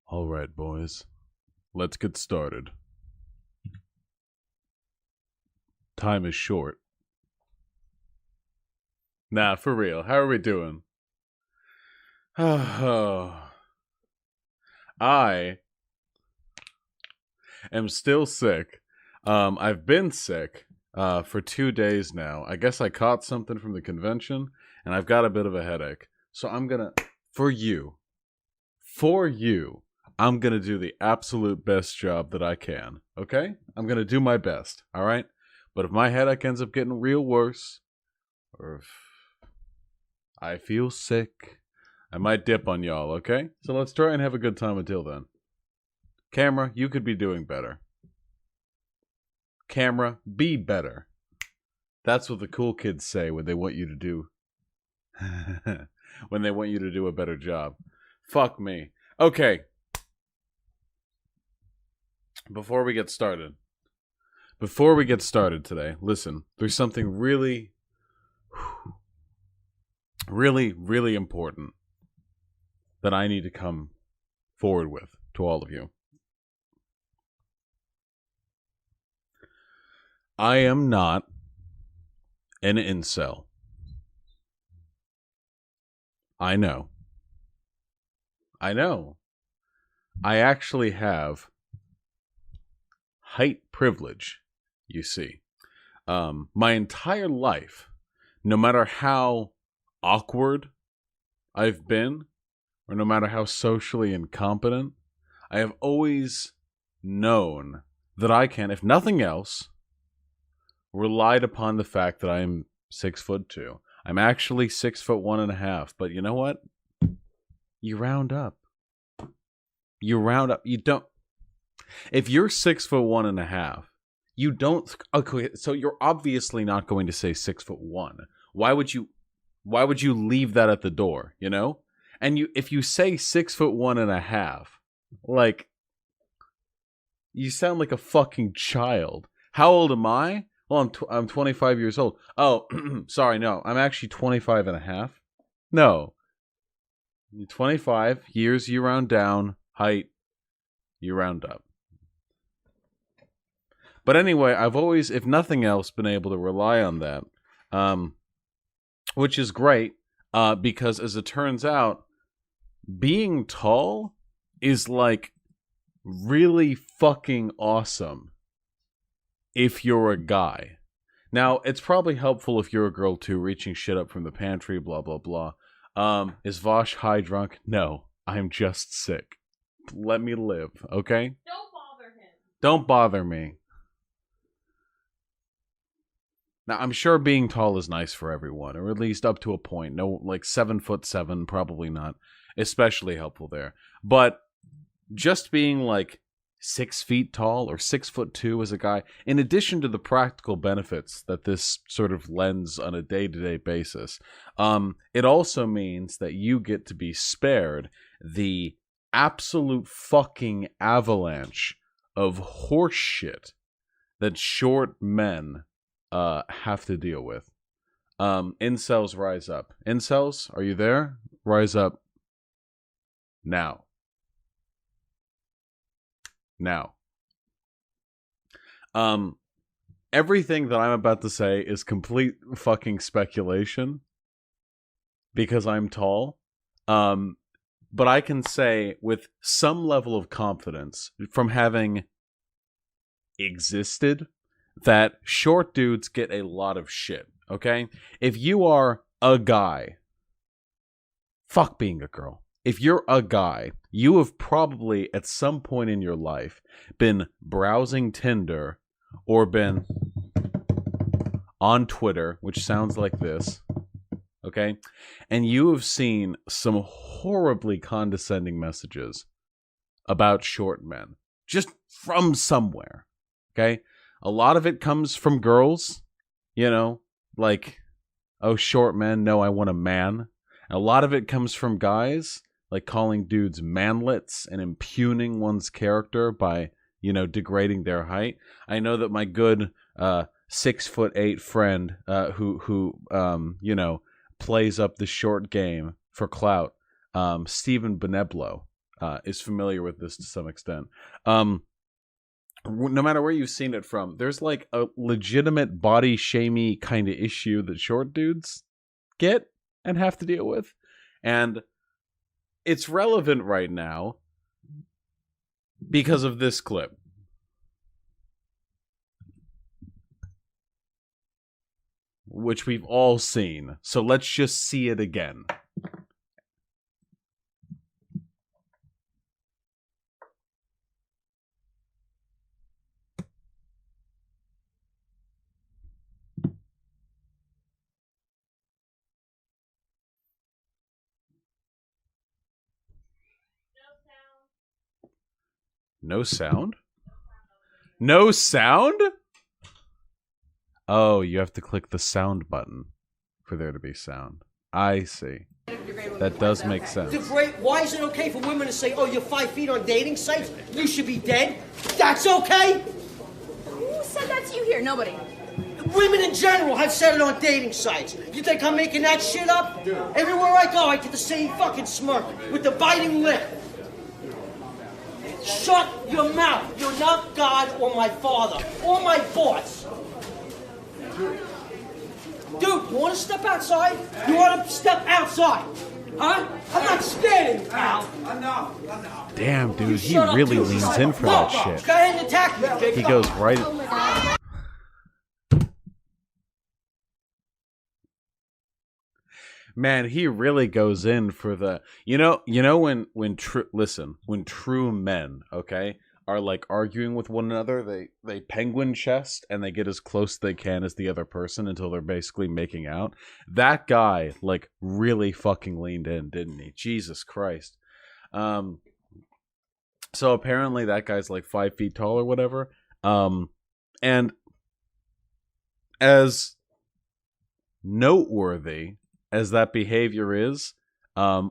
All right, boys. Let's get started. Time is short. Nah, for real. How are we doing? I am still sick. I've been sick for 2 days now. I guess I caught something from the convention, and I've got a bit of a headache. So I'm gonna, for you, I'm gonna do the absolute best job that I can. Okay? I'm gonna do my best. All right? But if my headache ends up getting real worse, or if I feel sick, I might dip on y'all, okay? So let's try and have a good time until then. Camera, you could be doing better. Camera, be better. That's what the cool kids say when they want you to do when they want you to do a better job. Fuck me. Okay. Before we get started today, listen, there's something really important that I need to come forward with to all of you. I am not an incel. I know. I actually have height privilege, you see. My entire life, no matter how awkward I've been, or no matter how socially incompetent, I have always known that I can, if nothing else, relied upon the fact that I am 6'2". I'm actually 6'1.5", but you know what? You round up. You don't. If you're 6'1.5", you don't. Okay, so you're obviously not going to say 6'1". Why would you leave that at the door? You know. And if you say 6'1.5", like, you sound like a fucking child. How old am I? Well, I'm 25 years old. Oh, sorry, no. I'm actually 25 and a half. No. 25 years, you round down. Height, you round up. But anyway, I've always, if nothing else, been able to rely on that. Which is great, because as it turns out, being tall is like really fucking awesome if you're a guy. Now, it's probably helpful if you're a girl too, reaching shit up from the pantry, blah, blah, blah. Is Vosh high drunk? No, I'm just sick. Let me live, okay? Don't bother him. Don't bother me. Now, I'm sure being tall is nice for everyone, or at least up to a point. No, like 7'7", probably not. Especially helpful there. But just being like 6 feet tall or 6'2" as a guy, in addition to the practical benefits that this sort of lends on a day-to-day basis, it also means that you get to be spared the absolute fucking avalanche of horse shit that short men have to deal with. Incels, rise up. Incels, are you there? Rise up now. Everything that I'm about to say is complete fucking speculation because I'm tall. But I can say with some level of confidence from having existed that short dudes get a lot of shit, okay? If you are a guy, fuck being a girl. If you're a guy, you have probably at some point in your life been browsing Tinder or been on Twitter, which sounds like this, okay? And you have seen some horribly condescending messages about short men, just from somewhere, okay? A lot of it comes from girls, you know, like, oh, short men, no, I want a man. And a lot of it comes from guys, like calling dudes manlets and impugning one's character by, you know, degrading their height. I know that my good 6'8" friend who you know, plays up the short game for clout, Stephen Beneblo, is familiar with this to some extent. No matter where you've seen it from, there's like a legitimate body shamey kind of issue that short dudes get and have to deal with. And it's relevant right now because of this clip. Which we've all seen. So let's just see it again. No sound? No sound? Oh, you have to click the sound button for there to be sound. I see. That does make sense. Why is it okay for women to say, oh, you're 5 feet on dating sites? You should be dead? That's okay? Who said that to you here? Nobody. Women in general have said it on dating sites. You think I'm making that shit up? Everywhere I go, I get the same fucking smirk with the biting lip. Shut your mouth. You're not God or my father or my boss. Dude, you want to step outside? You want to step outside? Huh? I'm not scared of you, pal. Damn, dude, he really leans in for that shit. Go ahead and attack me, Jake. He goes right... Oh my God. Man, he really goes in for the... You know when true men, okay, are like arguing with one another, they penguin chest and they get as close as they can as the other person until they're basically making out. That guy like really fucking leaned in, didn't he? Jesus Christ. So apparently that guy's like 5 feet tall or whatever. And as noteworthy as that behavior is,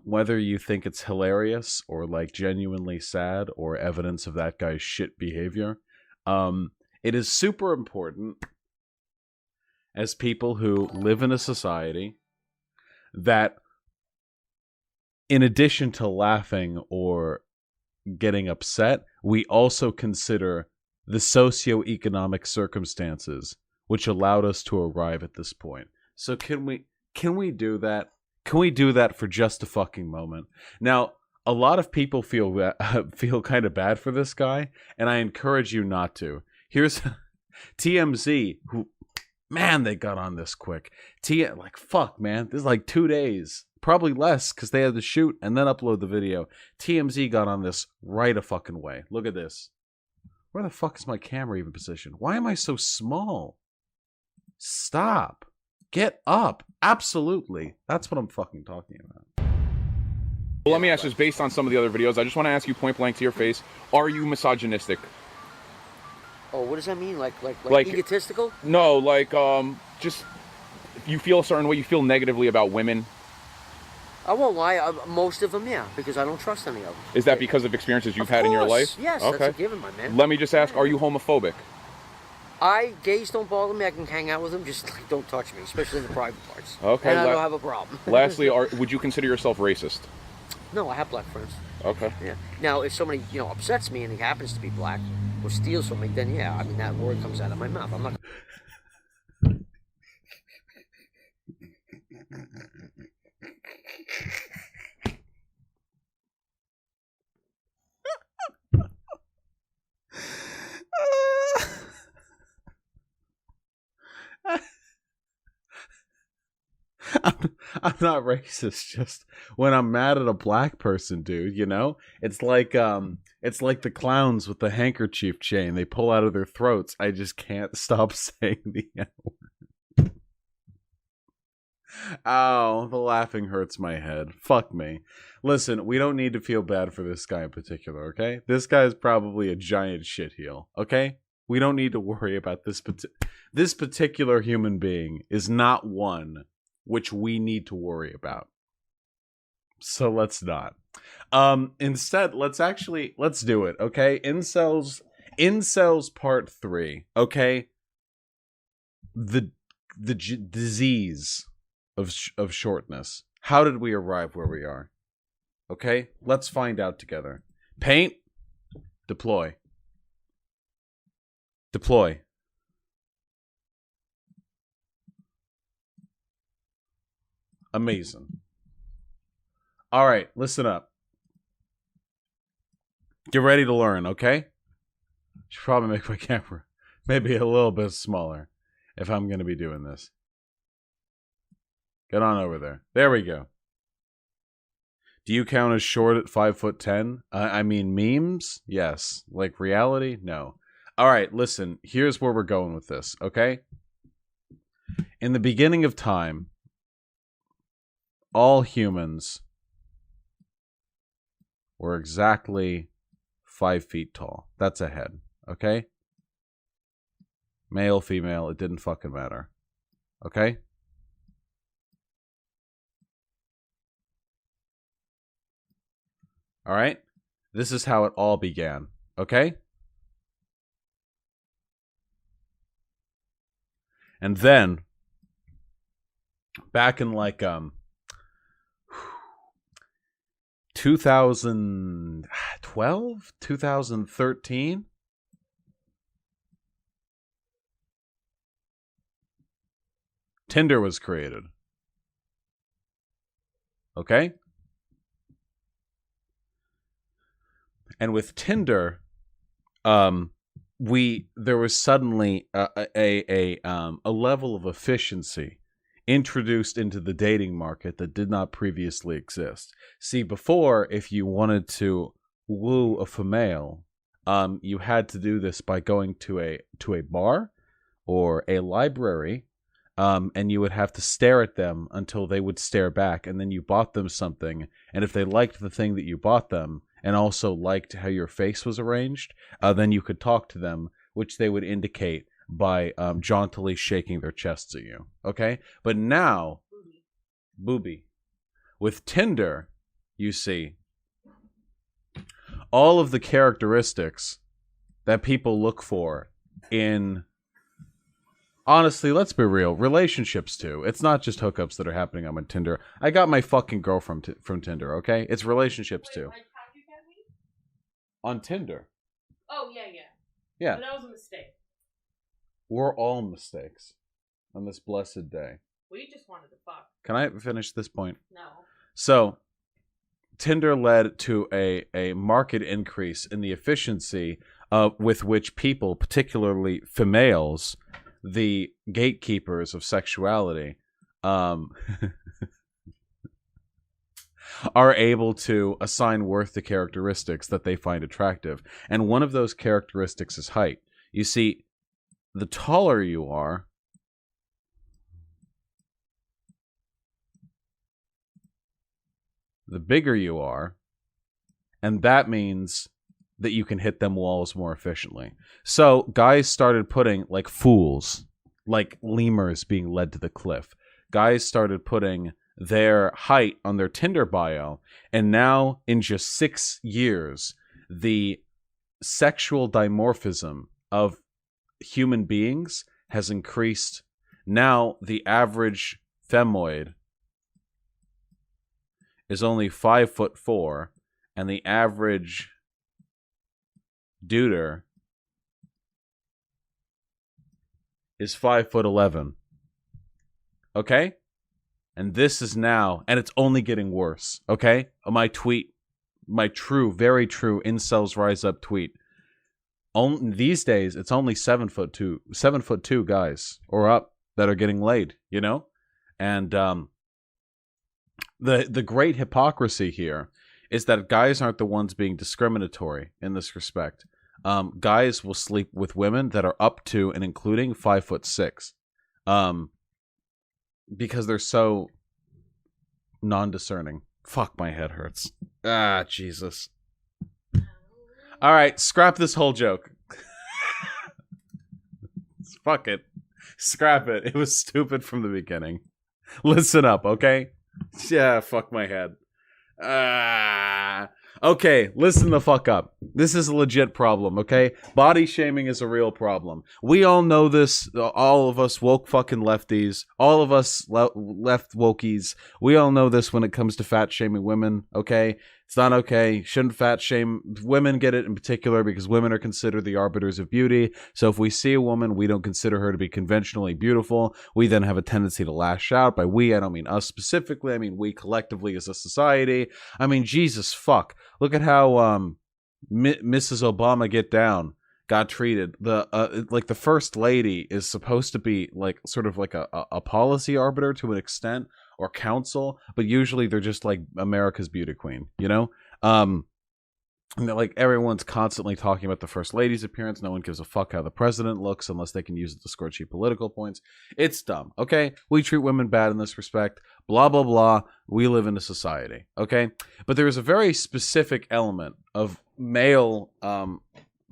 whether you think it's hilarious or like genuinely sad or evidence of that guy's shit behavior, it is super important as people who live in a society that in addition to laughing or getting upset, we also consider the socioeconomic circumstances which allowed us to arrive at this point. So can we do that? Can we do that for just a fucking moment? Now, a lot of people feel kind of bad for this guy, and I encourage you not to. Here's TMZ, who, man, they got on this quick. Like, fuck, man, this is like 2 days. Probably less, because they had to shoot and then upload the video. TMZ got on this right a fucking way. Look at this. Where the fuck is my camera even positioned? Why am I so small? Stop. Get up. Absolutely. That's what I'm fucking talking about. Well, let me ask this based on some of the other videos. I just want to ask you point blank to your face. Are you misogynistic? Oh, what does that mean? Like egotistical? No, like, just, you feel a certain way, you feel negatively about women. I won't lie, most of them, yeah, because I don't trust any of them. Is that because of experiences you've had in your life? Yes, okay. That's a given, my man. Let me just ask, are you homophobic? Gays don't bother me. I can hang out with them, just like, don't touch me, especially in the private parts. Okay. And I don't have a problem. Lastly, would you consider yourself racist? No, I have black friends. Okay. Yeah. Now, if somebody, upsets me and he happens to be black or steals from me, then yeah, I mean, that word comes out of my mouth. I'm not... I'm not racist. Just when I'm mad at a black person, dude, it's like the clowns with the handkerchief chain they pull out of their throats. I just can't stop saying the N-word. Ow, the laughing hurts my head. Fuck me. Listen, we don't need to feel bad for this guy in particular, okay? This guy is probably a giant shitheel, okay? We don't need to worry about this particular human being is not one which we need to worry about. So let's not. Instead, let's do it, okay? Incels part 3, okay? The disease of shortness. How did we arrive where we are? Okay? Let's find out together. Paint. Deploy. Deploy. Amazing. All right, listen up. Get ready to learn, okay? Should probably make my camera maybe a little bit smaller if I'm going to be doing this. Get on over there. There we go. Do you count as short at 5'10"? I mean, memes? Yes. Like reality? No. All right, listen. Here's where we're going with this, okay? In the beginning of time, all humans were exactly 5 feet tall. That's a head, okay? Male, female, it didn't fucking matter. Okay? All right? This is how it all began, okay? And then, back in like 2012, 2013, Tinder was created. Okay? And with Tinder, there was suddenly a level of efficiency introduced into the dating market that did not previously exist. See, before, if you wanted to woo a female, you had to do this by going to a bar or a library, and you would have to stare at them until they would stare back, and then you bought them something, and if they liked the thing that you bought them, and also liked how your face was arranged, then you could talk to them, which they would indicate by jauntily shaking their chests at you. Okay? But now, booby, with Tinder, you see, all of the characteristics that people look for in, honestly, let's be real, relationships too. It's not just hookups that are happening on Tinder. I got my fucking girl from Tinder, okay? It's relationships too. On Tinder. Oh, yeah. Yeah. But that was a mistake. We're all mistakes on this blessed day. We just wanted to fuck. Can I finish this point? No. So, Tinder led to a marked increase in the efficiency with which people, particularly females, the gatekeepers of sexuality, are able to assign worth to characteristics that they find attractive. And one of those characteristics is height. You see, the taller you are, the bigger you are, and that means that you can hit them walls more efficiently. So guys started putting, like fools, like lemurs being led to the cliff. Guys started putting their height on their Tinder bio, and now in just 6 years, the sexual dimorphism of human beings has increased. Now the average femoid is only 5'4", and the average duder is 5'11". Okay? And this is now, and it's only getting worse. Okay? My tweet, my true, very true incels rise up tweet. These days, it's only 7'2" guys or up that are getting laid, you know? And the great hypocrisy here is that guys aren't the ones being discriminatory in this respect. Guys will sleep with women that are up to and including 5'6", because they're so non-discerning. Fuck, my head hurts. Ah, Jesus. All right, scrap this whole joke. Fuck it. Scrap it. It was stupid from the beginning. Listen up, okay? Yeah, fuck my head. Okay, listen the fuck up. This is a legit problem, okay? Body shaming is a real problem. We all know this, all of us woke fucking lefties, all of us left wokies, we all know this when it comes to fat shaming women, okay? It's not okay. Shouldn't fat shame women, get it in particular because women are considered the arbiters of beauty. So if we see a woman, we don't consider her to be conventionally beautiful. We then have a tendency to lash out. By we, I don't mean us specifically. I mean we collectively as a society. I mean, Jesus fuck. Look at how Mrs. Obama got treated. The first lady is supposed to be like sort of like a policy arbiter to an extent, or counsel, but usually they're just like America's beauty queen, you know? And like everyone's constantly talking about the first lady's appearance. No one gives a fuck how the president looks unless they can use it to score cheap political points. It's dumb, okay? We treat women bad in this respect. Blah, blah, blah. We live in a society, okay? But there is a very specific element of male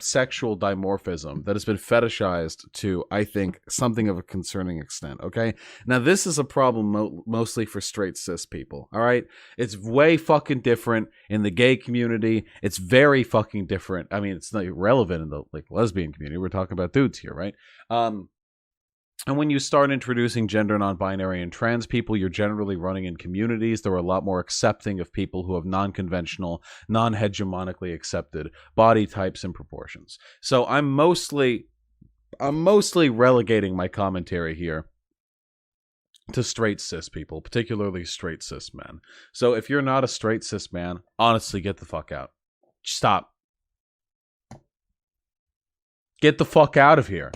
sexual dimorphism that has been fetishized to, I think, something of a concerning extent, okay? Now, this is a problem mostly for straight cis people, all right? It's way fucking different in the gay community. It's very fucking different. I mean, it's not relevant in the like lesbian community. We're talking about dudes here, right? And when you start introducing gender non-binary and trans people, you're generally running in communities that are a lot more accepting of people who have non-conventional, non-hegemonically accepted body types and proportions. So I'm mostly relegating my commentary here to straight cis people, particularly straight cis men. So if you're not a straight cis man, honestly, get the fuck out. Stop. Get the fuck out of here.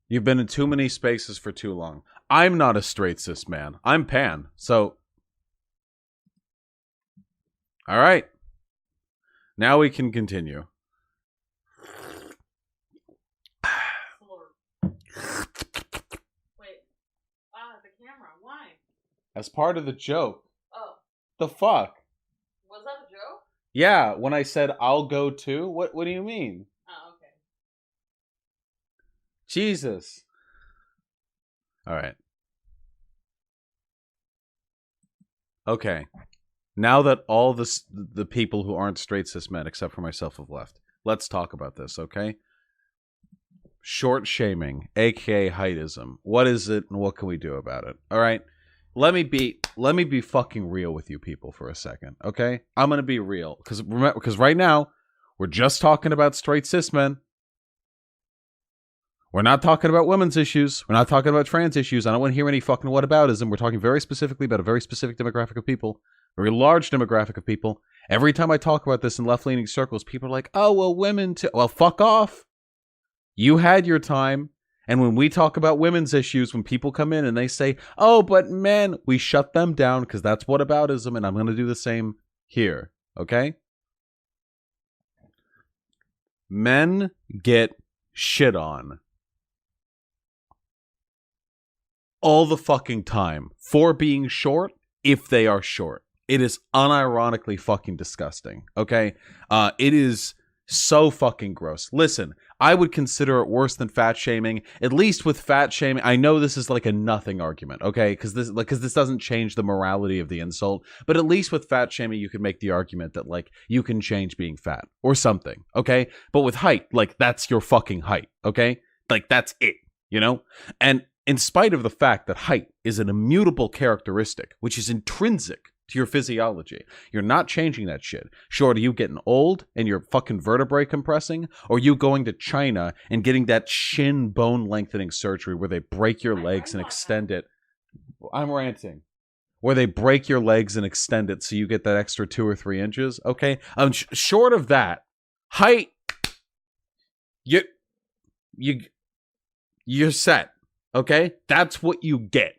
You've been in too many spaces for too long. I'm not a straight cis man. I'm pan. So, all right. Now we can continue. Wait. The camera. Why? As part of the joke. Oh. The fuck? Was that a joke? Yeah, when I said I'll go too. What do you mean? Oh, okay. Jesus. All right. Okay. Now that all the people who aren't straight cis men, except for myself, have left, let's talk about this, okay? Short shaming, aka heightism. What is it and what can we do about it? All right. Let me be fucking real with you people for a second, okay? I'm gonna be real because right now we're just talking about straight cis men. We're not talking about women's issues. We're not talking about trans issues. I don't want to hear any fucking whataboutism. We're talking very specifically about a very specific demographic of people, a very large demographic of people. Every time I talk about this in left-leaning circles, people are like, "Oh, well, women too." Well, fuck off. You had your time. And when we talk about women's issues, when people come in and they say, "Oh, but men," we shut them down because that's whataboutism, and I'm going to do the same here, okay? Men get shit on all the fucking time for being short if they are short. It is unironically fucking disgusting, okay? It is so fucking gross. Listen, I would consider it worse than fat shaming. At least with fat shaming, I know this is like a nothing argument, okay? Because this doesn't change the morality of the insult. But at least with fat shaming, you could make the argument that like you can change being fat or something, okay? But with height, like that's your fucking height, okay? Like that's it, you know? And in spite of the fact that height is an immutable characteristic, which is intrinsic to your physiology, you're not changing that shit. Short, are you getting old and your fucking vertebrae compressing? Or are you going to China and getting that shin bone lengthening surgery where they break your legs and extend it? I'm ranting. Where they break your legs and extend it so you get that extra 2 or 3 inches, okay? Short of that, height, you're set. Okay? That's what you get.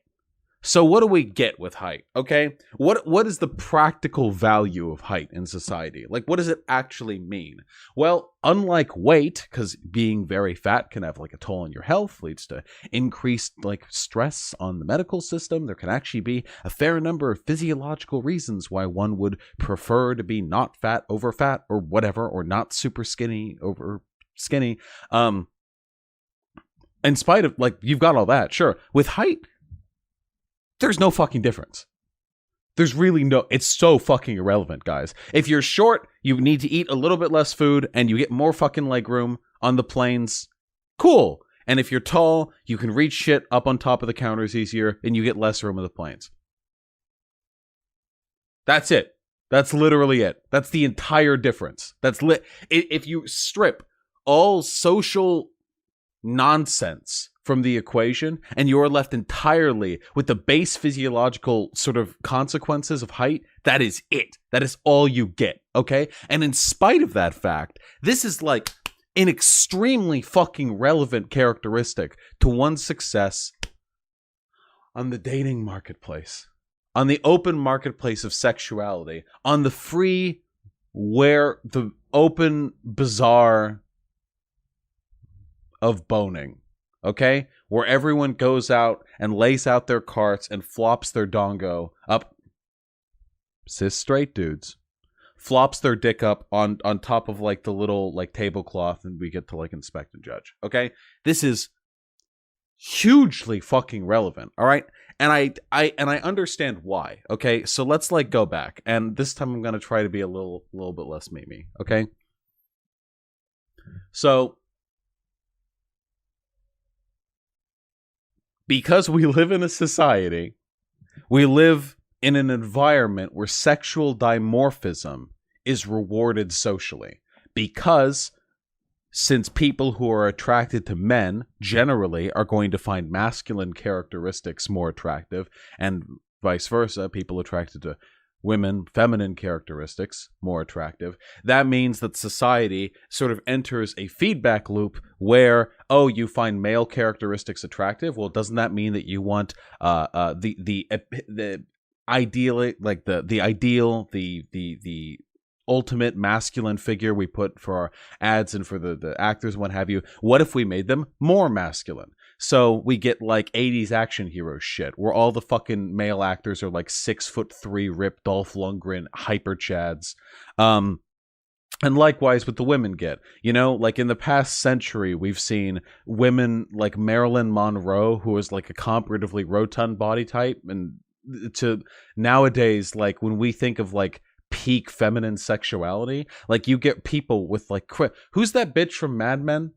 So what do we get with height? Okay? What is the practical value of height in society? Like, what does it actually mean? Well, unlike weight, because being very fat can have like a toll on your health, leads to increased like stress on the medical system. There can actually be a fair number of physiological reasons why one would prefer to be not fat over fat or whatever, or not super skinny over skinny. In spite of, like, you've got all that, sure. With height, there's no fucking difference. There's really no, it's so fucking irrelevant, guys. If you're short, you need to eat a little bit less food and you get more fucking leg room on the planes. Cool. And if you're tall, you can reach shit up on top of the counters easier and you get less room on the planes. That's it. That's literally it. That's the entire difference. If you strip all social nonsense from the equation and you're left entirely with the base physiological sort of consequences of height, that is it. That is all you get, okay? And in spite of that fact, this is like an extremely fucking relevant characteristic to one's success on the dating marketplace, on the open marketplace of sexuality, on the free, where the open bazaar of boning, okay? Where everyone goes out and lays out their carts and flops their dongo up. Cis straight dudes. Flops their dick up on top of like the little like tablecloth and we get to like inspect and judge, okay? This is hugely fucking relevant, all right? And I understand why, okay? So let's like go back. And this time I'm going to try to be a little bit less memey, okay? So because we live in a society, we live in an environment where sexual dimorphism is rewarded socially. Because since people who are attracted to men generally are going to find masculine characteristics more attractive, and vice versa, people attracted to women, feminine characteristics more attractive, that means that society sort of enters a feedback loop where, oh, you find male characteristics attractive. Well, doesn't that mean that you want the ideal, like the ideal, the ultimate masculine figure we put for our ads and for the actors and what have you? What if we made them more masculine? So we get like 80s action hero shit where all the fucking male actors are like 6'3" ripped Dolph Lundgren hyper chads. And likewise with the women get, you know, like in the past century, we've seen women like Marilyn Monroe, who is like a comparatively rotund body type. And to nowadays, like when we think of like peak feminine sexuality, like you get people with like, who's that bitch from Mad Men?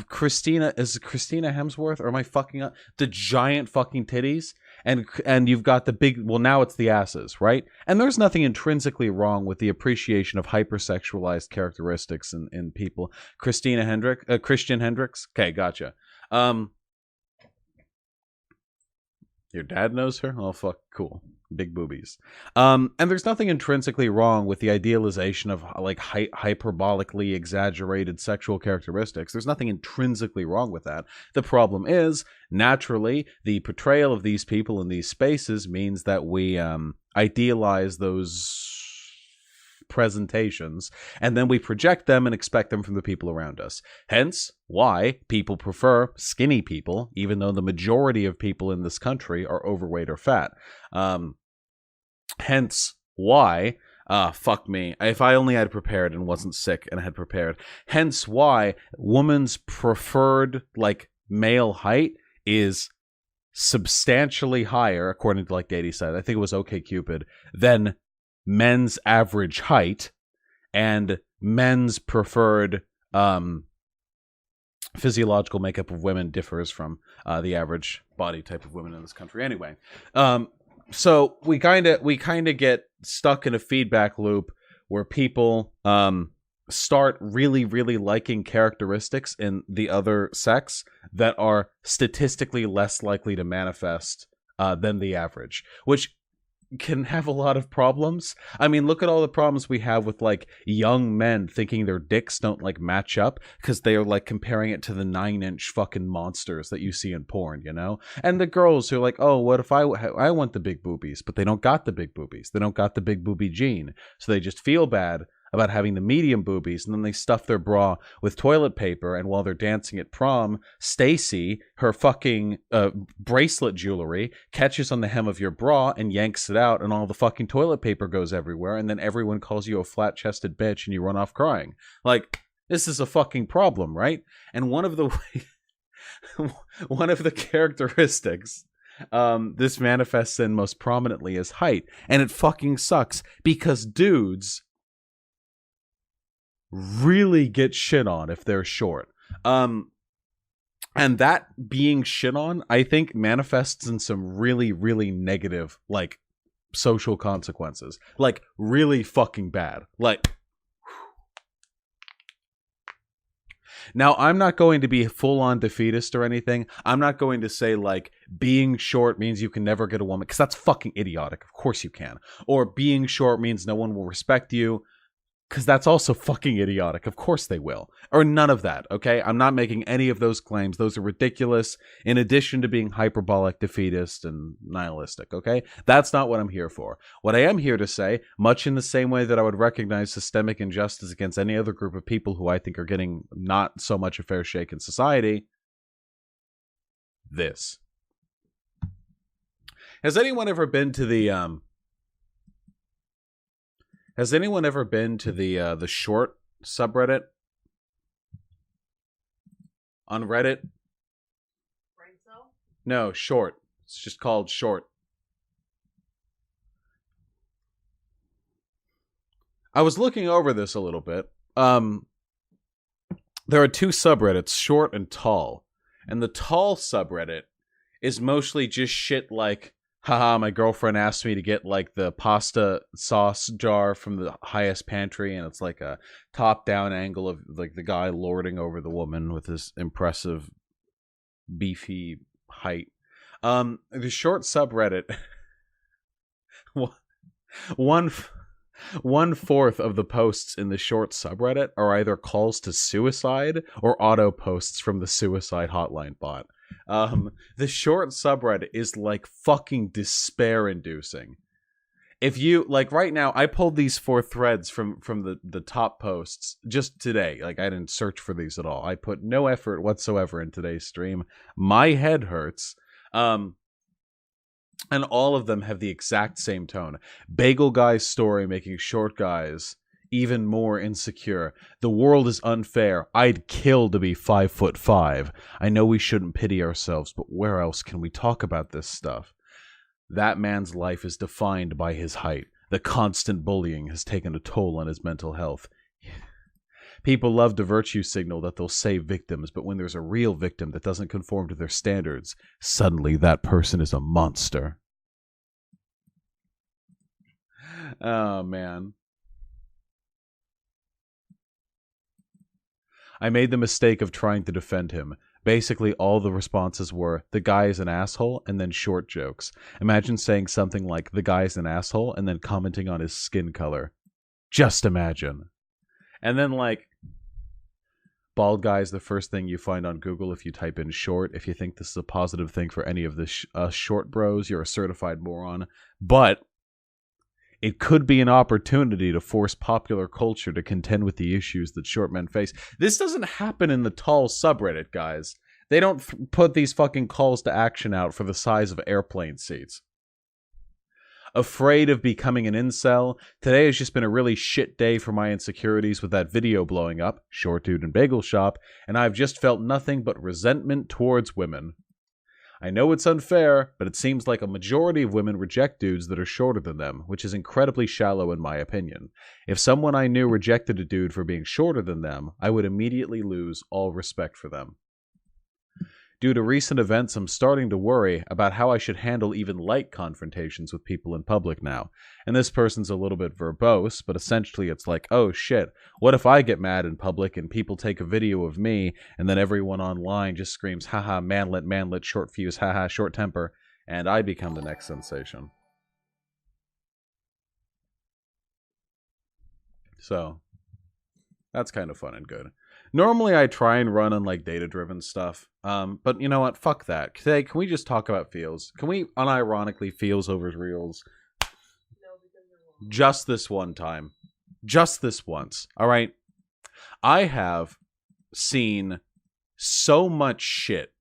Christina Hemsworth, or am I fucking up? The giant fucking titties, and you've got the big, well, now it's the asses, right? And there's nothing intrinsically wrong with the appreciation of hypersexualized characteristics in people. Christian Hendricks. Okay, gotcha. Your dad knows her? Oh, fuck, cool. Big boobies. And there's nothing intrinsically wrong with the idealization of like hyperbolically exaggerated sexual characteristics. There's nothing intrinsically wrong with that. The problem is, naturally, the portrayal of these people in these spaces means that we idealize those presentations, and then we project them and expect them from the people around us. Hence, why people prefer skinny people, even though the majority of people in this country are overweight or fat. Hence, why, fuck me, if I only had prepared and wasn't sick and had prepared. Hence, why woman's preferred, like, male height is substantially higher, according to, like, Daddy said, I think it was OkCupid, than men's average height, and men's preferred physiological makeup of women differs from the average body type of women in this country. Anyway, so we kind of get stuck in a feedback loop where people start really liking characteristics in the other sex that are statistically less likely to manifest than the average, which can have a lot of problems. I mean, look at all the problems we have with like young men thinking their dicks don't like match up because they are like comparing it to the 9-inch fucking monsters that you see in porn, you know? And the girls who are like, oh, what if I want the big boobies, but they don't got the big boobies. They don't got the big boobie gene. So they just feel bad about having the medium boobies, and then they stuff their bra with toilet paper, and while they're dancing at prom, Stacy, her fucking bracelet jewelry, catches on the hem of your bra and yanks it out, and all the fucking toilet paper goes everywhere, and then everyone calls you a flat-chested bitch, and you run off crying. Like, this is a fucking problem, right? And one of the characteristics This manifests in most prominently as height. And it fucking sucks because dudes really get shit on if they're short. And that being shit on, I think, manifests in some really, really negative, like, social consequences. Like, really fucking bad. Like, now, I'm not going to be full-on defeatist or anything. I'm not going to say, like, being short means you can never get a woman, because that's fucking idiotic. Of course you can. Or being short means no one will respect you, because that's also fucking idiotic. Of course they will. Or none of that, okay? I'm not making any of those claims. Those are ridiculous, in addition to being hyperbolic, defeatist, and nihilistic, okay? That's not what I'm here for. What I am here to say, much in the same way that I would recognize systemic injustice against any other group of people who I think are getting not so much a fair shake in society, this. Has anyone ever been to the, the short subreddit on Reddit? Brain cell? No, short. It's just called short. I was looking over this a little bit. There are two subreddits, short and tall. And the tall subreddit is mostly just shit like, haha, my girlfriend asked me to get, like, the pasta sauce jar from the highest pantry, and it's like a top-down angle of, like, the guy lording over the woman with his impressive, beefy height. The short subreddit, one-fourth of the posts in the short subreddit are either calls to suicide or auto posts from the suicide hotline bot. The short subreddit is like fucking despair-inducing. If you, like, right now, I pulled these 4 threads from the top posts just today. Like, I didn't search for these at all. I put no effort whatsoever in today's stream. My head hurts. And all of them have the exact same tone. Bagel guy's story making short guys even more insecure. The world is unfair. I'd kill to be 5'5". I know we shouldn't pity ourselves, but where else can we talk about this stuff? That man's life is defined by his height. The constant bullying has taken a toll on his mental health. People love to virtue signal that they'll save victims, but when there's a real victim that doesn't conform to their standards, suddenly that person is a monster. Oh, man. I made the mistake of trying to defend him. Basically, all the responses were, the guy is an asshole, and then short jokes. Imagine saying something like, the guy is an asshole, and then commenting on his skin color. Just imagine. And then, like, bald guy is the first thing you find on Google if you type in short. If you think this is a positive thing for any of the short bros, you're a certified moron. But it could be an opportunity to force popular culture to contend with the issues that short men face. This doesn't happen in the tall subreddit, guys. They don't put these fucking calls to action out for the size of airplane seats. Afraid of becoming an incel? Today has just been a really shit day for my insecurities with that video blowing up, Short Dude and Bagel Shop, and I've just felt nothing but resentment towards women. I know it's unfair, but it seems like a majority of women reject dudes that are shorter than them, which is incredibly shallow in my opinion. If someone I knew rejected a dude for being shorter than them, I would immediately lose all respect for them. Due to recent events, I'm starting to worry about how I should handle even light confrontations with people in public now. And this person's a little bit verbose, but essentially it's like, oh shit, what if I get mad in public and people take a video of me and then everyone online just screams, haha, manlet, short fuse, haha, short temper, and I become the next sensation. So, that's kind of fun and good. Normally, I try and run on, like, data-driven stuff. But you know what? Fuck that. Today, can we just talk about feels? Can we unironically feels over reels? Just this one time. Just this once. All right? I have seen so much shit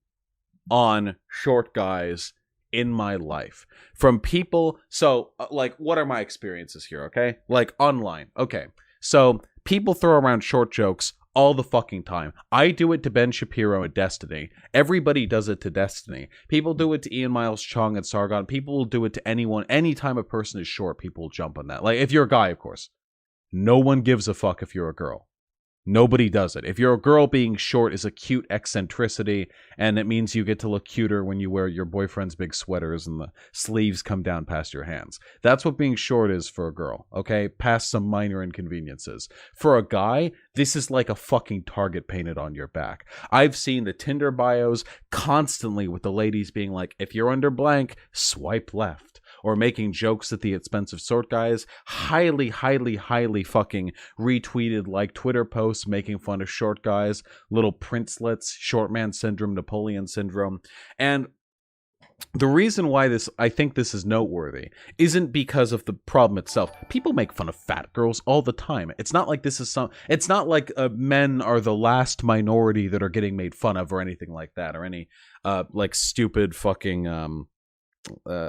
on short guys in my life. From people... So, like, what are my experiences here, okay? Like, online. Okay. So, people throw around short jokes all the fucking time. I do it to Ben Shapiro at Destiny. Everybody does it to Destiny. People do it to Ian Miles Chong and Sargon. People will do it to anyone. Anytime a person is short, people will jump on that. Like, if you're a guy, of course. No one gives a fuck if you're a girl. Nobody does it. If you're a girl, being short is a cute eccentricity, and it means you get to look cuter when you wear your boyfriend's big sweaters and the sleeves come down past your hands. That's what being short is for a girl, okay? Past some minor inconveniences. For a guy, this is like a fucking target painted on your back. I've seen the Tinder bios constantly with the ladies being like, if you're under blank, swipe left. Or making jokes at the expense of short guys. Highly, highly, highly fucking retweeted like Twitter posts making fun of short guys. Little princelets, short man syndrome, Napoleon syndrome. And the reason why I think this is noteworthy isn't because of the problem itself. People make fun of fat girls all the time. It's not like it's not like men are the last minority that are getting made fun of or anything like that, or any like stupid fucking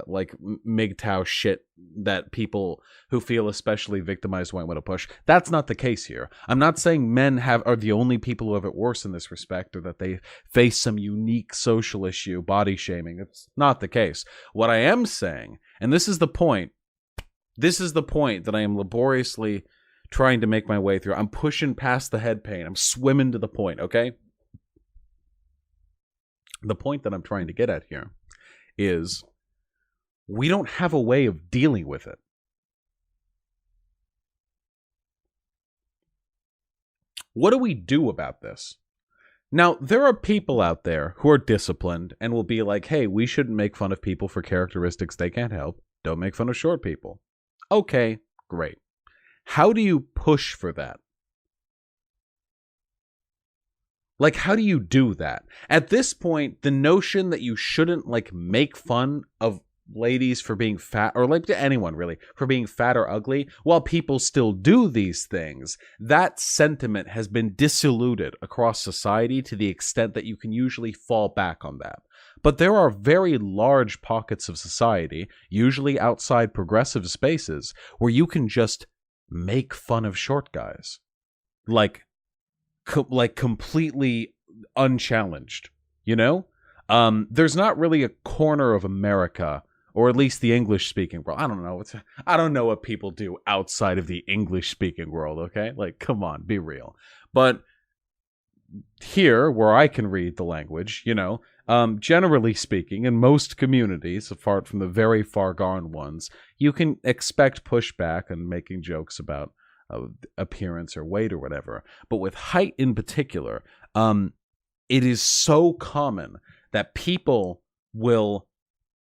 like MGTOW shit that people who feel especially victimized want to push. That's not the case here. I'm not saying men are the only people who have it worse in this respect, or that they face some unique social issue, body shaming. It's not the case. What I am saying, and this is the point that I am laboriously trying to make my way through. I'm pushing past the head pain. I'm swimming to the point, okay? The point that I'm trying to get at here is we don't have a way of dealing with it. What do we do about this? Now, there are people out there who are disciplined and will be like, hey, we shouldn't make fun of people for characteristics they can't help. Don't make fun of short people. Okay, great. How do you push for that? Like, how do you do that? At this point, the notion that you shouldn't, like, make fun of ladies for being fat, or like to anyone really, for being fat or ugly, while people still do these things, that sentiment has been diluted across society to the extent that you can usually fall back on that. But there are very large pockets of society, usually outside progressive spaces, where you can just make fun of short guys. Like completely unchallenged, you know? There's not really a corner of America, or at least the English-speaking world. I don't know. I don't know what people do outside of the English-speaking world, okay? Like, come on, be real. But here, where I can read the language, you know, generally speaking, in most communities, apart from the very far-gone ones, you can expect pushback and making jokes about appearance or weight or whatever. But with height in particular, it is so common that people will,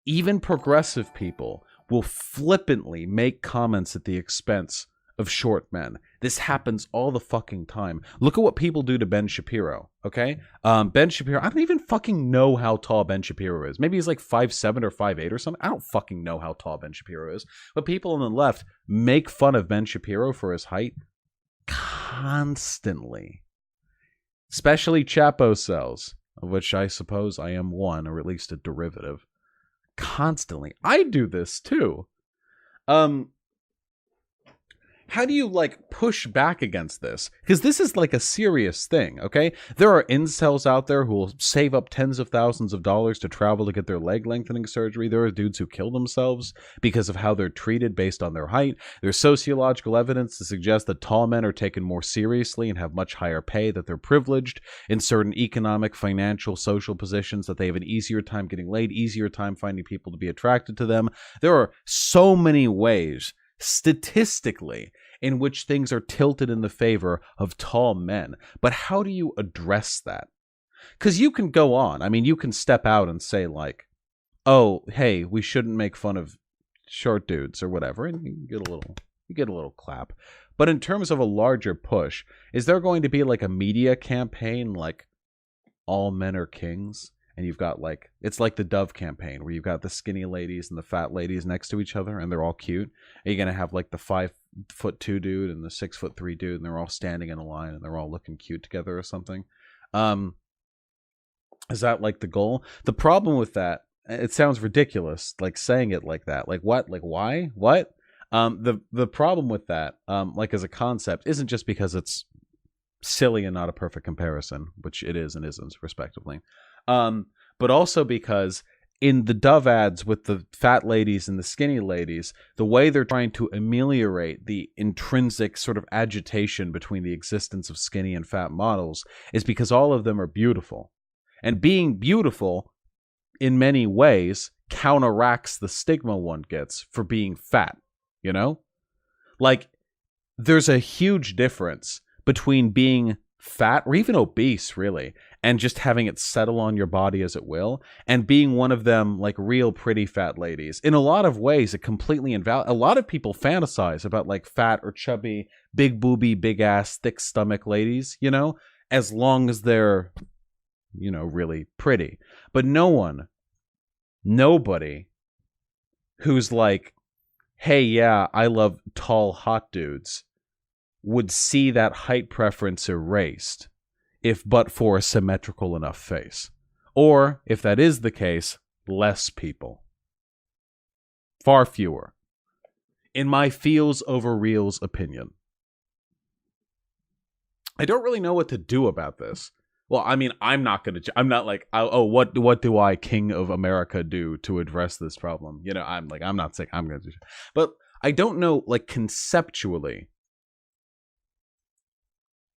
even progressive people, will flippantly make comments at the expense of short men. This happens all the fucking time. Look at what people do to Ben Shapiro, okay? Ben Shapiro, I don't even fucking know how tall Ben Shapiro is. Maybe he's like 5'7" or 5'8" or something. I don't fucking know how tall Ben Shapiro is. But people on the left make fun of Ben Shapiro for his height constantly. Especially Chapo cells, of which I suppose I am one, or at least a derivative. Constantly. I do this too. How do you, like, push back against this? Because this is, like, a serious thing, okay? There are incels out there who will save up tens of thousands of dollars to travel to get their leg lengthening surgery. There are dudes who kill themselves because of how they're treated based on their height. There's sociological evidence to suggest that tall men are taken more seriously and have much higher pay, that they're privileged in certain economic, financial, social positions, that they have an easier time getting laid, easier time finding people to be attracted to them. There are so many ways, statistically, in which things are tilted in the favor of tall men. But how do you address that? Because you can go on. I mean, you can step out and say, like, oh, hey, we shouldn't make fun of short dudes or whatever, and you get a little clap. But in terms of a larger push, is there going to be like a media campaign like all men are kings? And you've got, like, it's like the Dove campaign where you've got the skinny ladies and the fat ladies next to each other and they're all cute. Are you going to have like the 5'2" dude and the 6'3" dude and they're all standing in a line and they're all looking cute together or something? Is that like the goal? The problem with that, it sounds ridiculous, like saying it like that. Like what? Like why? What? The problem with that, like as a concept, isn't just because it's silly and not a perfect comparison, which it is and isn't, respectively. But also because in the Dove ads with the fat ladies and the skinny ladies, the way they're trying to ameliorate the intrinsic sort of agitation between the existence of skinny and fat models is because all of them are beautiful. And being beautiful, in many ways, counteracts the stigma one gets for being fat, you know? Like, there's a huge difference between being fat, or even obese, really, and just having it settle on your body as it will, and being one of them, like, real pretty fat ladies. In a lot of ways, it completely invalid. A lot of people fantasize about, like, fat or chubby, big booby, big ass, thick stomach ladies, you know, as long as they're, you know, really pretty. But nobody who's like, hey, yeah, I love tall, hot dudes, would see that height preference erased if but for a symmetrical enough face. Or, if that is the case, less people. Far fewer. In my feels over reals opinion. I don't really know what to do about this. Well, I mean, I'm not like, oh, what do I, King of America, do to address this problem? You know, I'm not saying I'm going to do it. But I don't know, like, conceptually,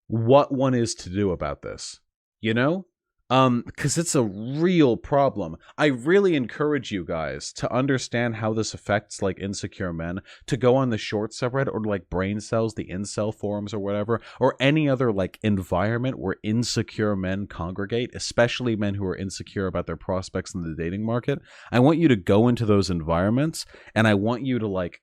what one is to do about this, you know? Because it's a real problem. I really encourage you guys to understand how this affects, like, insecure men, to go on the short subreddit or, like, brain cells, the incel forums or whatever, or any other, like, environment where insecure men congregate, especially men who are insecure about their prospects in the dating market. I want you to go into those environments, and I want you to, like,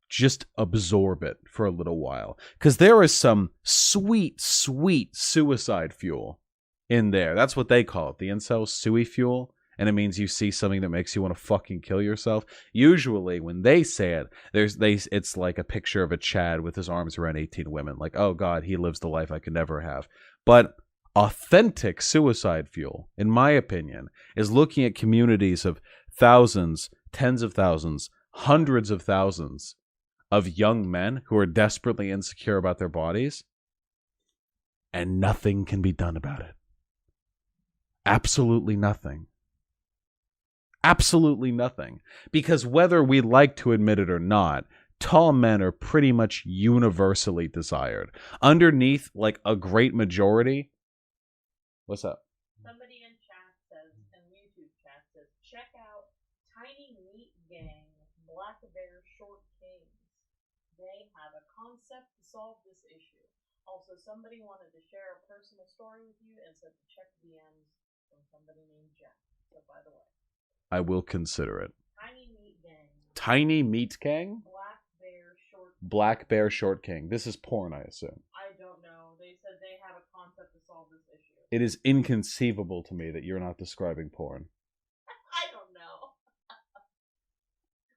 just absorb it for a little while. Because there is some sweet, sweet suicide fuel in there. That's what they call it. The incel sui fuel. And it means you see something that makes you want to fucking kill yourself. Usually, when they say it, it's like a picture of a Chad with his arms around 18 women. Like, oh God, he lives the life I could never have. But authentic suicide fuel, in my opinion, is looking at communities of thousands, tens of thousands, hundreds of thousands of young men who are desperately insecure about their bodies, and nothing can be done about it. Absolutely nothing. Absolutely nothing. Because whether we like to admit it or not, tall men are pretty much universally desired. Underneath, like, a great majority. What's up? Somebody in chat says, in YouTube chat says, check out Tiny Meat Gang, Black Bear Short Kings. They have a concept to solve this issue. Also, somebody wanted to share a personal story with you and said to check DMs from somebody named Jack. So, by the way, I will consider it. Tiny Meat Gang. Tiny Meat Gang? Black Bear Short King. Black Bear Short King. This is porn, I assume. I don't know. They said they have a concept to solve this issue. It is inconceivable to me that you're not describing porn. I don't know.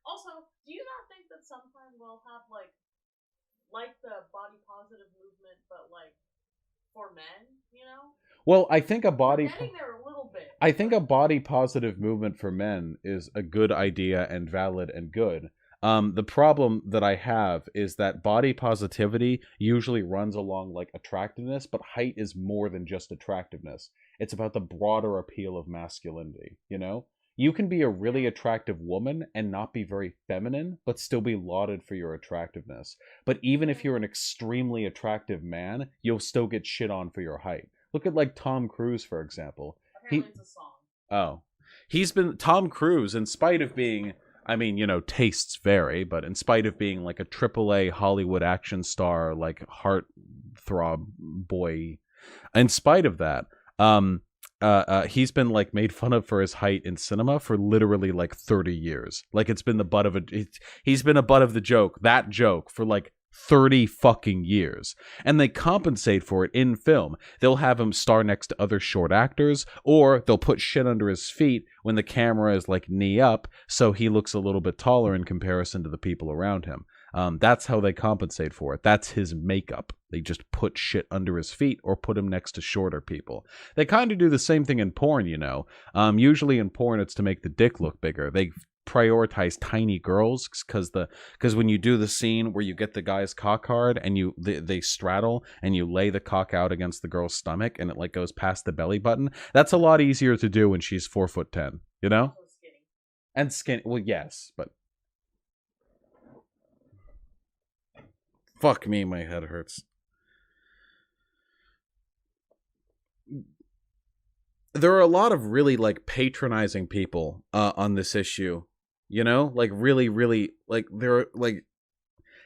Also, do you not think that sometime we'll have, like the body positive movement, but, like, for men, you know? Well, I think a body... We're getting there a little bit. I think a body positive movement for men is a good idea and valid and good. The problem that I have is that body positivity usually runs along, like, attractiveness, but height is more than just attractiveness. It's about the broader appeal of masculinity, you know? You can be a really attractive woman and not be very feminine, but still be lauded for your attractiveness. But even if you're an extremely attractive man, you'll still get shit on for your height. Look at, like, Tom Cruise, for example. Apparently it's a song. Oh. He's been... Tom Cruise, in spite of being... I mean, you know, tastes vary, but in spite of being, like, a AAA Hollywood action star, like, heartthrob boy, in spite of that, he's been, like, made fun of for his height in cinema for literally, like, 30 years. Like, it's been the butt of he's been a butt of the joke, that joke, for, like, 30 fucking years. And they compensate for it in film. They'll have him star next to other short actors, or they'll put shit under his feet when the camera is, like, knee up, so he looks a little bit taller in comparison to the people around him. That's how they compensate for it. That's his makeup. They just put shit under his feet or put him next to shorter people. They kind of do the same thing in porn, you know. Usually in porn, it's to make the dick look bigger. They prioritize tiny girls because when you do the scene where you get the guy's cock hard and they straddle and you lay the cock out against the girl's stomach and it like goes past the belly button, that's a lot easier to do when she's 4'10", you know? And skinny. Well, yes, but fuck me, my head hurts. There are a lot of really like patronizing people on this issue, you know, like really, really like they're like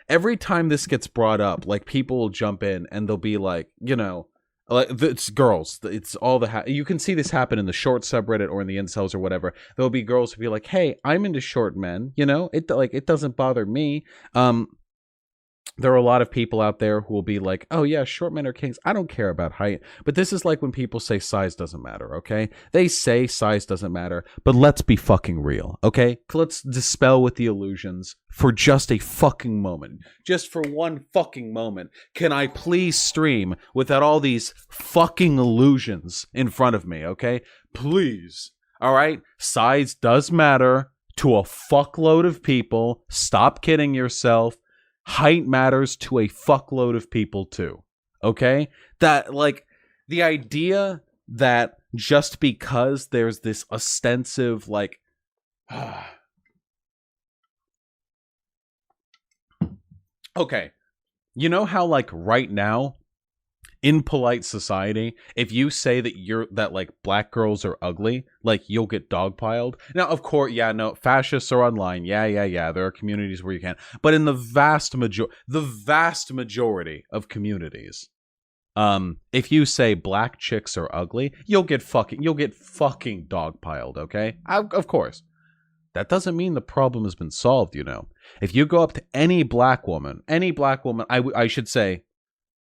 every time this gets brought up, like people will jump in and they'll be like, you know, like it's girls. It's all you can see this happen in the short subreddit or in the incels or whatever. There'll be girls who be like, "Hey, I'm into short men. You know, it doesn't bother me." There are a lot of people out there who will be like, "Oh yeah, short men are kings. I don't care about height." But this is like when people say size doesn't matter, okay? They say size doesn't matter, but let's be fucking real, okay? Let's dispel with the illusions for just a fucking moment. Just for one fucking moment. Can I please stream without all these fucking illusions in front of me, okay? Please. All right? Size does matter to a fuckload of people. Stop kidding yourself. Height matters to a fuckload of people too. Okay? That, like, the idea that just because there's this ostensive, like, okay. You know how, like, right now, in polite society, if you say that like black girls are ugly, like you'll get dogpiled. Now, of course, yeah, no, fascists are online. Yeah. There are communities where you can, but in the vast majority of communities, if you say black chicks are ugly, you'll get fucking dogpiled. Okay, of course. That doesn't mean the problem has been solved. You know, if you go up to any black woman, I should say,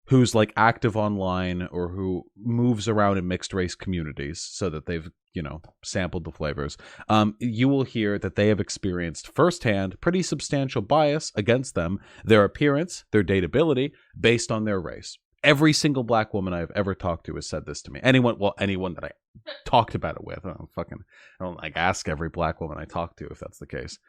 who's like active online or who moves around in mixed race communities so that they've, you know, sampled the flavors, you will hear that they have experienced firsthand pretty substantial bias against them, their appearance, their dateability, based on their race. Every single black woman I've ever talked to has said this to me. Anyone that I talked about it with. I don't like ask every black woman I talk to if that's the case.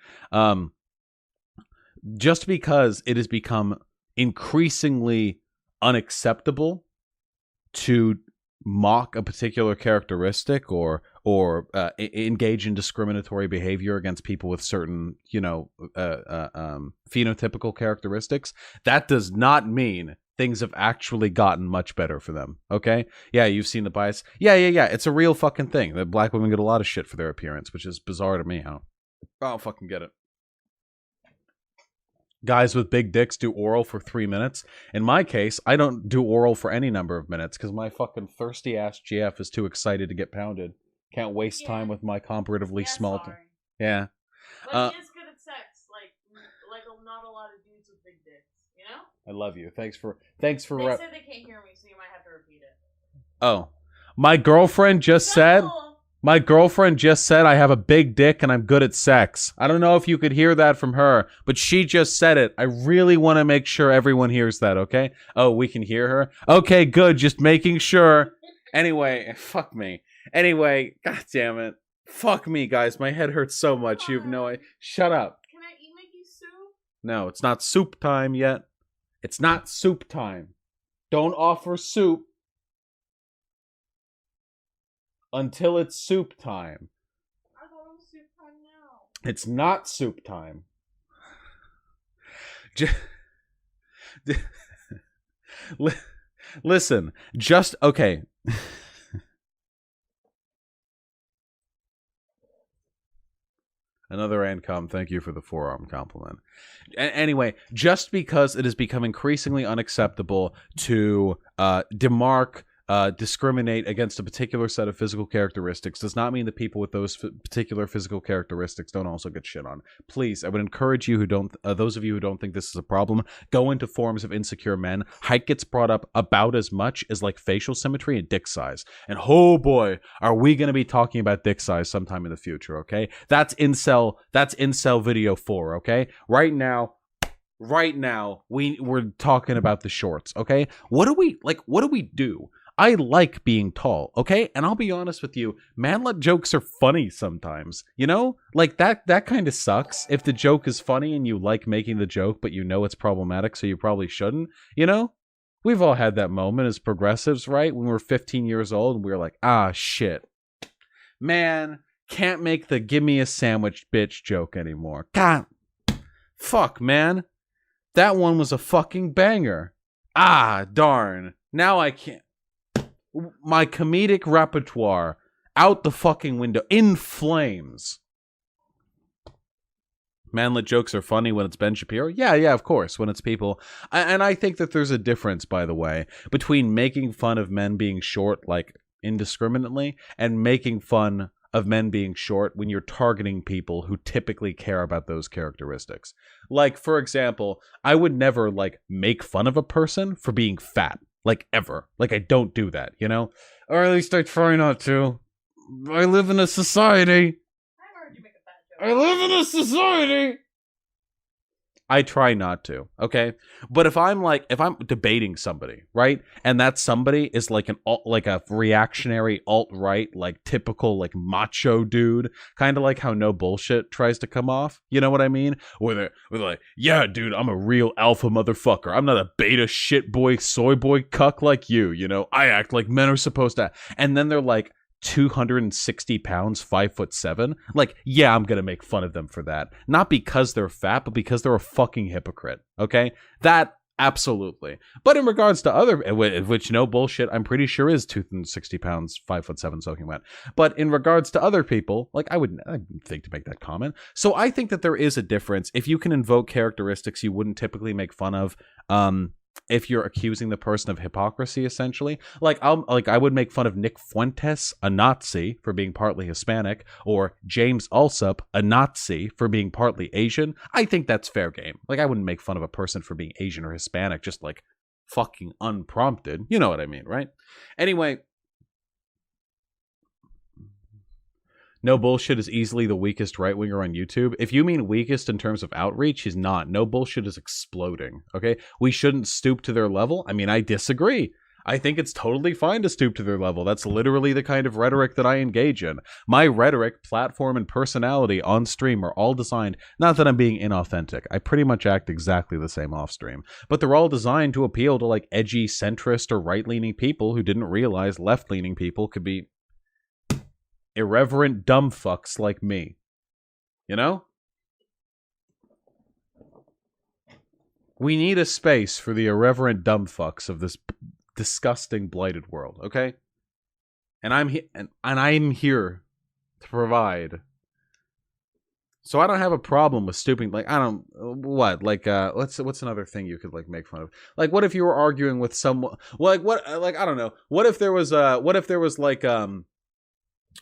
Just because it has become increasingly unacceptable to mock a particular characteristic or engage in discriminatory behavior against people with certain, you know, phenotypical characteristics, that does not mean things have actually gotten much better for them. Okay? Yeah, you've seen the bias. Yeah. It's a real fucking thing that black women get a lot of shit for their appearance, which is bizarre to me. I don't fucking get it. Guys with big dicks do oral for 3 minutes. In my case, I don't do oral for any number of minutes because my fucking thirsty ass GF is too excited to get pounded. Can't waste time with my comparatively small. Yeah. But he is good at sex, like not a lot of dudes with big dicks. You know. I love you. Thanks for. They said they can't hear me, so you might have to repeat it. Oh, my girlfriend just said. My girlfriend just said I have a big dick and I'm good at sex. I don't know if you could hear that from her, but she just said it. I really want to make sure everyone hears that, okay? Oh, we can hear her? Okay, good. Just making sure. Anyway, fuck me. Anyway, god damn it. Fuck me, guys. My head hurts so much. You have no idea. Shut up. Can I make you soup? No, it's not soup time yet. It's not soup time. Don't offer soup until it's soup time. I thought it was soup time now. It's not soup time. Listen, just okay. Another Ancom, thank you for the forearm compliment. Anyway, just because it has become increasingly unacceptable to demark, discriminate against a particular set of physical characteristics does not mean that people with those particular physical characteristics don't also get shit on. Please, I would encourage you those of you who don't think this is a problem, go into forums of insecure men. Height gets brought up about as much as like facial symmetry and dick size. And oh boy, are we going to be talking about dick size sometime in the future, okay? That's incel video 4, okay? Right now, we're talking about the shorts, okay? What do we do? I like being tall, okay? And I'll be honest with you, manlet jokes are funny sometimes, you know? Like, that kind of sucks. If the joke is funny and you like making the joke, but you know it's problematic, so you probably shouldn't, you know? We've all had that moment as progressives, right? When we're 15 years old and we were like, ah, shit. Man, can't make the give me a sandwich bitch joke anymore. God, fuck, man. That one was a fucking banger. Ah, darn. Now I can't. My comedic repertoire out the fucking window in flames. Manlet jokes are funny when it's Ben Shapiro. Yeah, of course, when it's people. And I think that there's a difference, by the way, between making fun of men being short, like, indiscriminately, and making fun of men being short when you're targeting people who typically care about those characteristics. Like, for example, I would never, like, make fun of a person for being fat. Like, ever. Like, I don't do that, you know? Or at least I try not to. I live in a society. I've heard you make a fat joke. I live in a society. I try not to, okay? But if I'm debating somebody, right? And that somebody is like a reactionary alt-right, like typical like macho dude, kind of like how No Bullshit tries to come off. You know what I mean? Where they're like, yeah, dude, I'm a real alpha motherfucker. I'm not a beta shit boy, soy boy cuck like you know? I act like men are supposed to. And then they're like 260 pounds, 5'7". Like, yeah, I'm gonna make fun of them for that. Not because they're fat, but because they're a fucking hypocrite. Okay? That, absolutely. But in regards to other, which No Bullshit, I'm pretty sure is 260 pounds, 5'7", soaking wet. But in regards to other people, like, I wouldn't think to make that comment. So I think that there is a difference. If you can invoke characteristics you wouldn't typically make fun of, if you're accusing the person of hypocrisy, essentially, I would make fun of Nick Fuentes, a Nazi, for being partly Hispanic, or James Alsop, a Nazi, for being partly Asian. I think that's fair game. Like, I wouldn't make fun of a person for being Asian or Hispanic, just like fucking unprompted. You know what I mean, right? Anyway, No Bullshit is easily the weakest right-winger on YouTube. If you mean weakest in terms of outreach, he's not. No Bullshit is exploding, okay? We shouldn't stoop to their level. I mean, I disagree. I think it's totally fine to stoop to their level. That's literally the kind of rhetoric that I engage in. My rhetoric, platform, and personality on stream are all designed, not that I'm being inauthentic. I pretty much act exactly the same off stream. But they're all designed to appeal to, like, edgy, centrist, or right-leaning people who didn't realize left-leaning people could be irreverent dumb fucks like me. You know? We need a space for the irreverent dumb fucks of this disgusting blighted world, okay? And I'm here to provide. So I don't have a problem with stooping. Like, I don't, what, like, what's another thing you could, like, make fun of? Like, what if you were arguing with someone, like, what, like, I don't know, what if there was like,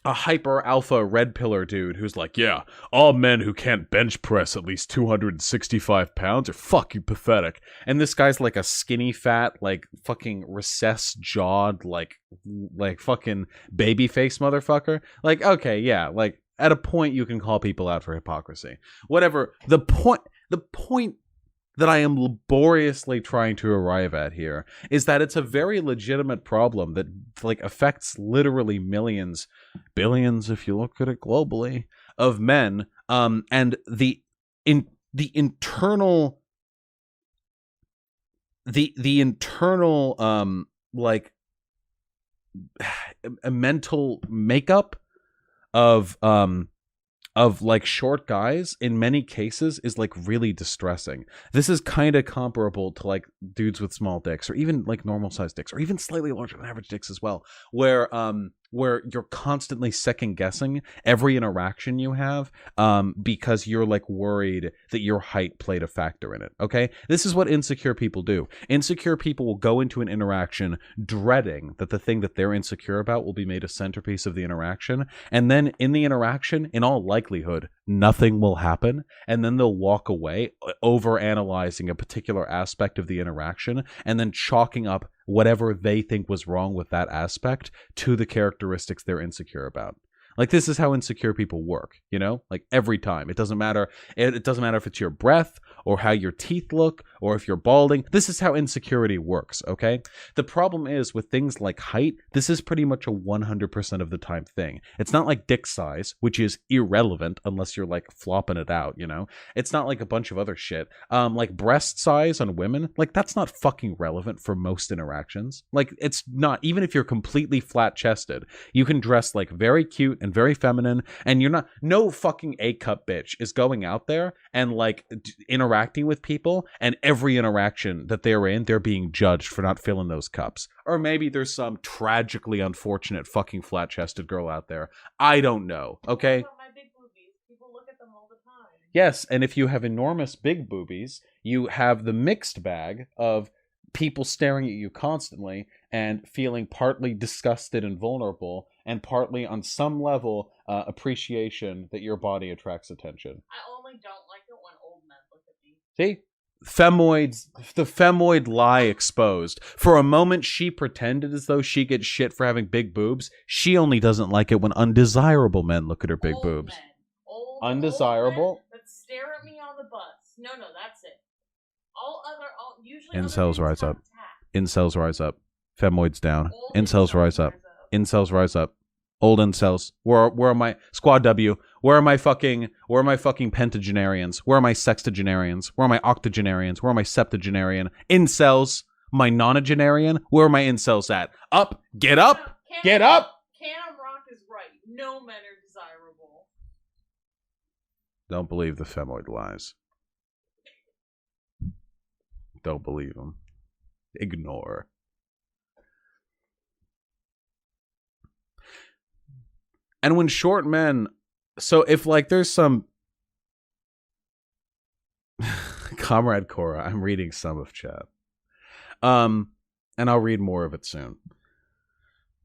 a hyper alpha red pillar dude who's like, yeah, all men who can't bench press at least 265 pounds are fucking pathetic. And this guy's like a skinny fat, like fucking recessed jawed, like fucking baby face motherfucker. Like, okay, yeah, like at a point you can call people out for hypocrisy. Whatever. The point that I am laboriously trying to arrive at here is that it's a very legitimate problem that, like, affects literally millions, billions, if you look at it globally, of men, and the internal like a mental makeup of like short guys in many cases is like really distressing. This is kind of comparable to like dudes with small dicks, or even like normal sized dicks, or even slightly larger than average dicks as well, where you're constantly second guessing every interaction you have, because you're like worried that your height played a factor in it. Okay, this is what insecure people do. Insecure people will go into an interaction dreading that the thing that they're insecure about will be made a centerpiece of the interaction, and then in the interaction, in all likelihood, nothing will happen, and then they'll walk away over analyzing a particular aspect of the interaction and then chalking up whatever they think was wrong with that aspect to the characteristics they're insecure about. Like, this is how insecure people work, you know? Like, every time. It doesn't matter. It doesn't matter if it's your breath or how your teeth look, or if you're balding. This is how insecurity works, okay? The problem is with things like height, this is pretty much a 100% of the time thing. It's not like dick size, which is irrelevant unless you're like flopping it out, you know? It's not like a bunch of other shit. Like breast size on women, like that's not fucking relevant for most interactions. Like it's not, even if you're completely flat chested, you can dress like very cute and very feminine, and you're not, no fucking A-cup bitch is going out there and like interacting with people, and every interaction that they're in, they're being judged for not filling those cups. Or maybe there's some tragically unfortunate fucking flat-chested girl out there. I don't know, okay? My big boobies. People look at them all the time. Yes, and if you have enormous big boobies, you have the mixed bag of people staring at you constantly and feeling partly disgusted and vulnerable, and partly on some level appreciation that your body attracts attention. I only don't like it when old men look at me. See? Femoids, the femoid lie exposed. For a moment, she pretended as though she gets shit for having big boobs. She only doesn't like it when undesirable men look at her big Old boobs. Men. Old Undesirable? men that stare at me on the bus. No, that's it. Usually Incels other rise things up. have tact. Incels rise up. Femoids down. Old Incels rise up. Incels rise up. Old incels. Where are my Squad W? Where are my fucking pentagenarians? Where are my sextagenarians? Where are my octogenarians? Where are my septuagenarian? Incels. My nonagenarian? Where are my incels at? Up! Get up! Get up! Cannon Rock is right. No men are desirable. Don't believe the femoid lies. Don't believe them. Ignore. And when short men, so if like there's some Comrade Cora, I'm reading some of chat. And I'll read more of it soon.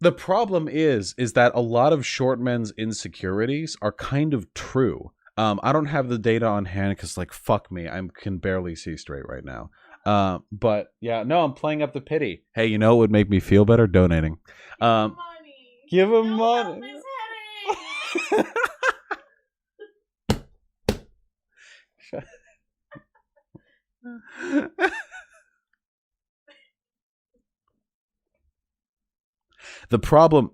The problem is that a lot of short men's insecurities are kind of true. I don't have the data on hand because, like, fuck me, I can barely see straight right now. But yeah, no, I'm playing up the pity. Hey, you know what would make me feel better? Donating. Money. Give him No, money. this headache. The problem,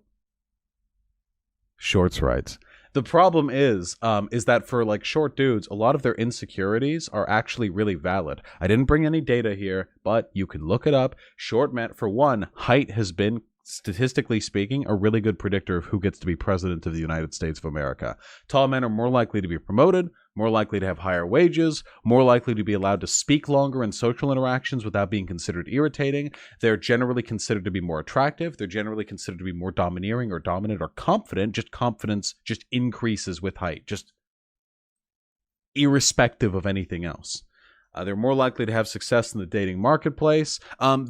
Shorts writes, the problem is that for like short dudes, a lot of their insecurities are actually really valid. I didn't bring any data here, but you can look it up. Short men, for one, height has been, statistically speaking, a really good predictor of who gets to be president of the United States of America. Tall men are more likely to be promoted, more likely to have higher wages, more likely to be allowed to speak longer in social interactions without being considered irritating. They're generally considered to be more attractive. They're generally considered to be more domineering or dominant or confident. Just confidence just increases with height, just irrespective of anything else. They're more likely to have success in the dating marketplace. There are